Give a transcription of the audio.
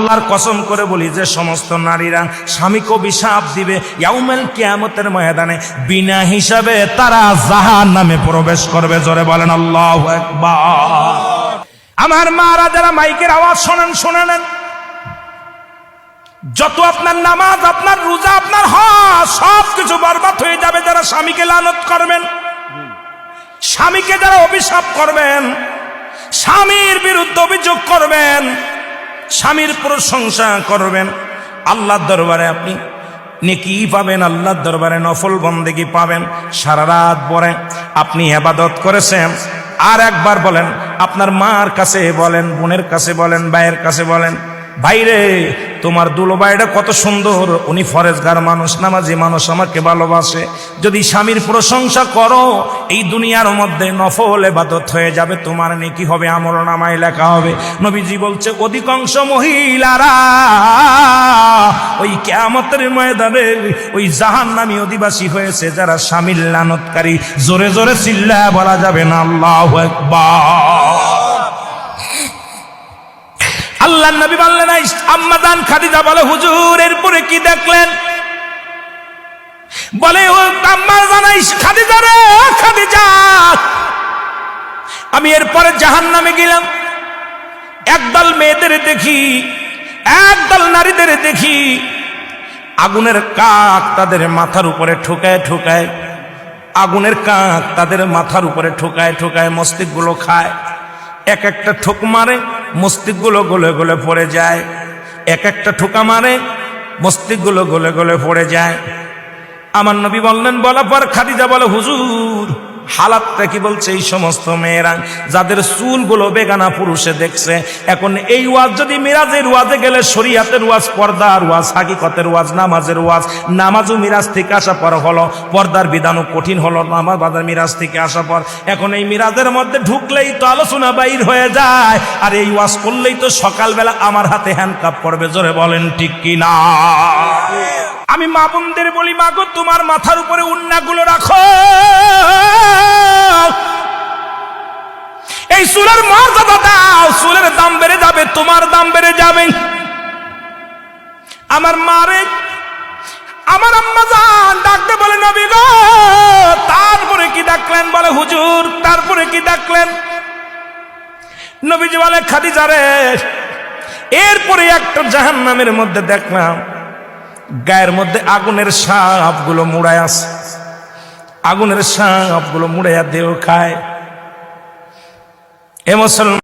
আল্লাহর কসম করে বলি, যে সমস্ত নারীরা স্বামীকে অভিশাপ দিবে ইয়াউমুল কিয়ামতের ময়দানে বিনা হিসাবে তারা জাহান্নামে প্রবেশ করবে। জোরে বলেন আল্লাহু আকবার। আমার মারা যারা মাইকের আওয়াজ শোনেন, শুনে নেন, যত আপনার নামাজ, আপনার রোজা, আপনার হজ সব কিছু বরবাদ হয়ে যাবে যারা স্বামীকে লানত করবেন, স্বামীকে যারা অভিশাপ করবেন, স্বামীর বিরুদ্ধে অভিযোগ করবেন, স্বামীর প্রশংসা করবেন। আল্লাহর দরবারে আপনি নেকি পাবেন, আল্লাহর দরবারে নফল বন্দেগি পাবেন। সারা রাত পরে আপনি ইবাদত করেছেন, আর একবার বলেন, আপনার মার কাছে বলেন, বোনের কাছে বলেন, ভাইয়ের কাছে বলেন, ভাইরে তোমার দুলোবাইটা কত সুন্দর, উনি ফরেজগার মানুষ, নামাজি মানুষ, আমাকে ভালোবাসে। যদি স্বামীর প্রশংসা করো, এই দুনিয়ার মধ্যে নফল ইবাদত হয়ে যাবে, তোমার নেকি হবে, আমলনামায় লেখা হবে। নবীজি বলছে অধিকাংশ মহিলারা ওই কিয়ামতের ময়দানে ওই জাহান্নামী অধিবাসী হয়েছে যারা স্বামীর লানতকারী। জোরে জোরে চিল্লায়া বলা যাবে না আল্লাহু আকবার। আল্লাহ নবী বললেন, আম্মা জান খাদিজা বলে, হুজুর এরপরে কি দেখলেন? বলে, ও আম্মা জানাই খাদিজা রে, খাদিজা আমি এরপরে জাহান্নামে গেলাম, একদল মেয়েদের দেখি, একদল নারীদের দেখি, আগুনের কাক তাদের মাথার উপরে ঠোকায় ঠোকায়, আগুনের কাক তাদের মাথার উপরে ঠোকায় ঠোকায় মস্তিষ্কগুলো খায়। এক একটা ঠোক মারে, মস্তিষ্কগুলো গলে গলে পড়ে যায়, এক একটা ঠোকা মারে, মস্তিষ্কগুলো গলে গলে পড়ে যায়। আমার নবী বললেন, বলার পর খাদিজা বলে, হুজুর হালাতটা কি? বলছে এই সমস্ত মেয়েরা যাদের চুলগুলো বেগানা পুরুষে দেখছে। এখন এই ওয়াজ যদি মিরাজের ওয়াজে গেলে, শরীয়তের ওয়াজ, পর্দার ওয়াজ, হাকিকতের ওয়াজ, নামাজের ওয়াজ, নামাজও মিরাজ থেকে আসা পর হলো, পর্দার বিধানও কঠিন হলো, নামাজ বাজার মিরাজ থেকে আসা পর। এখন এই মিরাজের মধ্যে ঢুকলেই তো আলোচনা বাইর হয়ে যায়, আর এই ওয়াজ করলেই তো সকালবেলা আমার হাতে হ্যান্ডকাপ পড়বে। জোরে বলেন ঠিক কি না? আমি মা বোনদের বলি, মা গো তোমার মাথার উপরে উন্নাগুলো রাখো, এই চুলের মর্যাদা দাও, চুলের দাম বেড়ে যাবে, তোমার দাম বেড়ে যাবে। আমার মারে, আমার আম্মা জান ডাকতে বলে, নবী গো তারপরে কি ডাকলেন? বলে, হুজুর তারপরে কি ডাকলেন? নবীজি বলে, খাদিজা রে এরপরে একটা জাহান্নামের মধ্যে দেখলাম, গায়ের মধ্যে আগুনের সাপগুলো মুড়ায় আছে, আগুনের সাপগুলো মুড়াইয়া দেহ খায়। এ মুসলমান